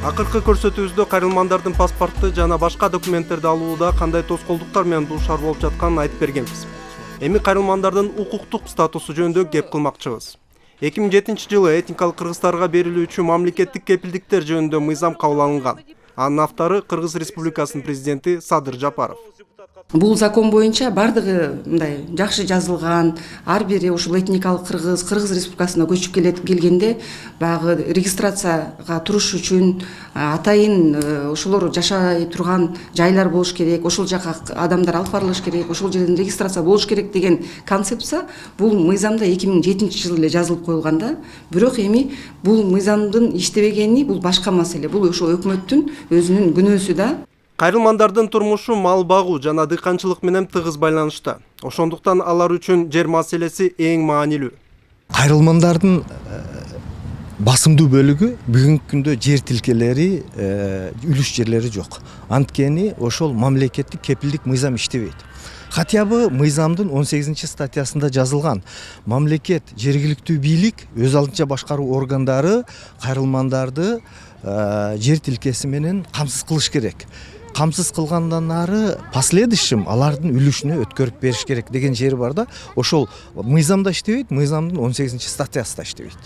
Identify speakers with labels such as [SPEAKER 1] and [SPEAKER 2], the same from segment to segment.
[SPEAKER 1] Акыркы көрсөтүүбүздө кайрылмандардын паспорту жана башка документтерди алууда кандай тоскоолдуктар менен дуушар болуп жатканын айтып бергенбиз. Эми кайрылмандардын укуктук статусу жөнүндө кеп кылмакчыбыз. 2007-жылы этникалык кыргыздарга берилүүчү мамлекеттик кепилдиктер жөнүндө мыйзам кабыл алынган. Анын автору Кыргыз Республикасынын президенти Садыр Жапаров.
[SPEAKER 2] Бул закон боюнча бардыгы мындай жакшы жазылган, ар бири ушул этникалык Кыргыз Республикасына көчүп келгенде баягы регистрацияга туруш үчүн атайын ошолор жашай турган жайлар болуш керек, ошол жака адамдар алып барылыш керек, ошол жерден регистрация болуш керек деген концепция бул мыйзамда 2007-жылы эле жазылып коюлган да. Бирок эми бул мыйзамдын иштебегени бул башка маселе. Бул ошол өкмөттүн өзүнүн күнөөсү да.
[SPEAKER 1] Кайрылмандардын турмушу мал багуу жана дыйканчылык менен тыгыз байланышта. Ошондуктан алар үчүн жер маселеси эң маанилүү.
[SPEAKER 3] Кайрылмандардын басымдуу бөлүгү бүгүнкү күндө жер тилкелери, үлүш жерлери жок. Анткени ошол мамлекеттик кепилдик мыйзам иштебейт. Хотя бы мыйзамдын 18-статьясында жазылган. Мамлекет, жергиликтүү бийлик, өз алдынча башкаруу органдары кайрылмандарды жер тилкеси менен камсыз кылыш керек. Камсыз кылгандан ары последующим алардын үлүшүнө өткөрүп бериш керек деген жери бар да. Ошол мыйзамда иштебейт, мыйзамдын 18-статьясында иштебейт.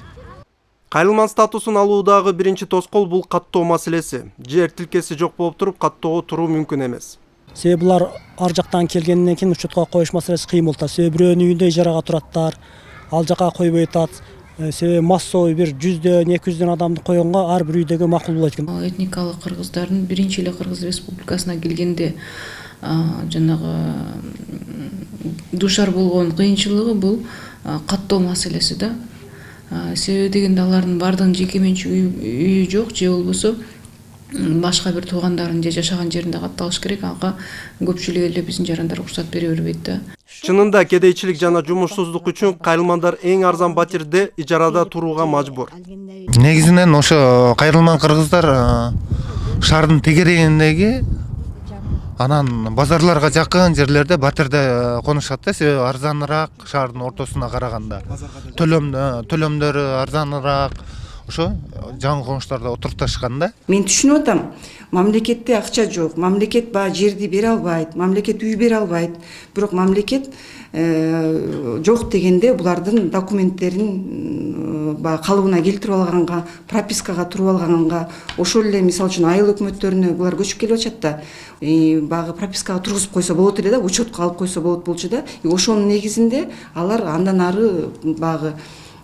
[SPEAKER 1] Кайрылман статусун алуудагы биринчи тоскоол бул каттоо маселеси. Жер тилкеси жок болуп туруп каттоого туруу мүмкүн эмес.
[SPEAKER 4] Себеби булар ар жактан келгенден кийин учетко коюш маселеси кыйын болуп атат. Себеби бирөөнүн үйүндө ижарага тураттар, ал жака койбой атат. Себеби массовый бир 100дөн 200дөн адамды койгонго ар бир үйдөгү макул болот экен.
[SPEAKER 5] Этникалык кыргыздардын биринчи эле Кыргыз Республикасына келгенде жанагы дуушар болгон кыйынчылыгы бул каттоо маселеси да. Себеби дегенде алардын бардыгынын жеке менчик үйү жок, же болбосо башка бир туугандарын же жашаган жеринде катталыш керек. Ага көпчүлүгү эле биздин жарандар уруксат бере бербейт да.
[SPEAKER 1] Чынында кедейчилик жана жумушсуздук үчүн кайрылмандар эң арзан батирде ижарада турууга мажбур.
[SPEAKER 6] Негизинен ошо кайрылман кыргыздар шаардын тегерегиндеги анан базарларга жакын жерлерде батирде конушат да, себеби арзаныраак шаардын ортосуна караганда. Төлөмдөрү арзаныраак. Ошо жаңы конуштарда отурташкан да.
[SPEAKER 2] Мен түшүнүп атам. Мамлекетте акча жок, мамлекет баягы жерди бере албайт, мамлекет үй бере албайт. Бирок мамлекет жок дегенде булардын документтерин баягы калыбына келтирип алганга, пропискага туруп алганга, ошол эле мисалы үчүн айыл өкмөттөрүнө булар көчүп келип атышат да. Баягы пропискага тургузуп койсо болот эле да, учетко алып койсо болчу да. Ошонун негизинде алар андан ары баягы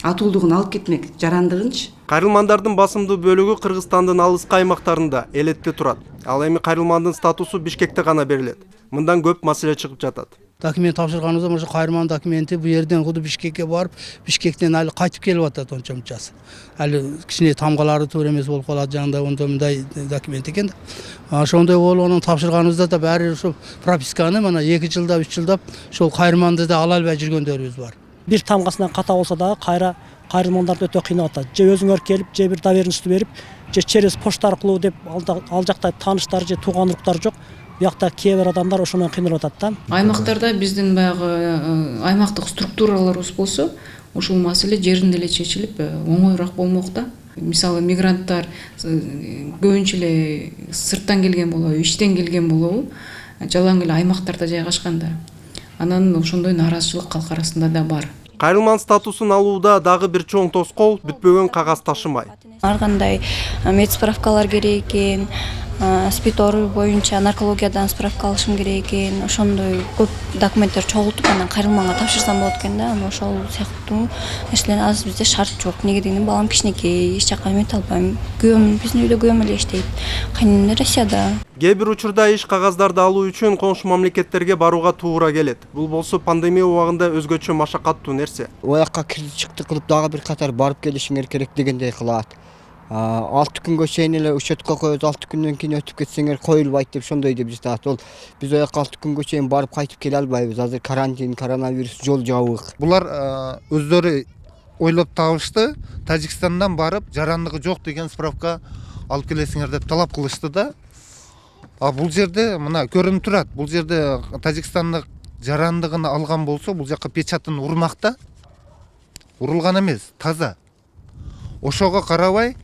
[SPEAKER 2] атуулдугун алып кетмек, жарандыгынчы.
[SPEAKER 1] Кайрылмандардын басымдуу бөлүгү Кыргызстандын алыскы аймактарында элетте турат. Ал эми кайрылмандын статусу Бишкекте гана берилет. Мындан көп маселе чыгып жатат.
[SPEAKER 7] Документ тапшырганыбызда ошо кайрылман документи бу жерден куду Бишкекке барып, Бишкектен али кайтып келип атат онча мынчасы. Али кичине тамгалары туура эмес болуп калат, жагында мындай документ экен да. Ошондой болгонун тапшырганыбызда да баары ошо прописканы мына 2 жылдап, 3 жылдап ошол кайрылманды да ала албай жүргөндөрүбүз бар.
[SPEAKER 4] Бир тамгасынан ката болсо дагы кайрылмандарды өтө кыйнап атат. Же өзүңөр келип, же бир доверенность берип, же через почта аркылуу деп ал жакта тааныштар же тууган уруктар жок. Биякта кээ бир адамдар ошондон кыйналып атат да.
[SPEAKER 5] Аймактарда биздин баягы аймактык структураларыбыз болсо, ушул маселе жеринде эле чечилип оңоюраак болмок да. Мисалы мигранттар көбүнчө эле сырттан келген болобу, иштен келген болобу, жалаң эле аймактарда жайгашканда. Анан ошондой нааразычылык калк арасында да бар.
[SPEAKER 1] Кайрылман статусун алууда дагы бир чоң тоскоол бүтпөгөн кагаз ташымай.
[SPEAKER 8] Ар кандай медсправкалар керек экен, спид оору боюнча наркологиядан справка алышым керек экен. Ошондой көп документтер чогултуп анан кайрылманга тапшырсам болот экен да. Ошол сыяктуу нерселер азыр бизде шарт жок. Неге дегенде балам кичинекей, эч жака эмете албайм. Күйөөм биздин үйдө күйөөм эле иштейт. Кайненем Россияда.
[SPEAKER 1] Кээ бир учурда иш кагаздарды алуу үчүн коңшу мамлекеттерге барууга туура келет. Бул болсо пандемия убагында өзгөчө машакаттуу нерсе.
[SPEAKER 9] Оякка кирди чыкты кылып дагы бир катар барып келишиңер керек дегендей кылат. 6 күнгө чейин эле учетко коебуз, 6 күндөн кийин өтүп кетсеңер коюлбайт деп ошондой деп жатат. Ол биз оякка 6 күнгө чейин барып кайтып келе албайбыз. Азыр карантин, коронавирус, жол жабык.
[SPEAKER 6] Булар өздөрү ойлоп табышты. Тажикстандан барып жарандыгы жок деген справка алып келесиңер деп талап кылышты да. Бул жерде мына көрүнүп турат. Бул жерде Тажикстандык жарандыгын алган болсо, бул жакка печатын урмакта. Урулган эмес, таза. Ошого карабай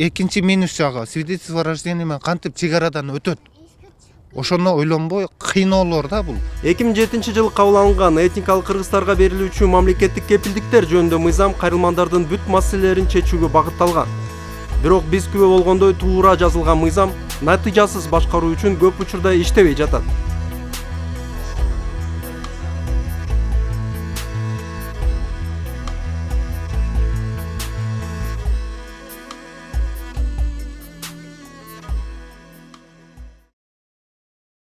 [SPEAKER 6] экинчи минус жагы свидетельство о рождении менен кантип чек арадан өтөт. Ошону ойлонбой кыйноолор да бул.
[SPEAKER 1] 2007-жылы кабыл алынган этникалык кыргыздарга берилүүчү мамлекеттик кепилдиктер жөнүндө мыйзам кайрылмандардын бүт маселелерин чечүүгө багытталган. Бирок биз күбө болгондой туура жазылган мыйзам натыйжасыз башкаруу үчүн көп учурда иштебей жатат.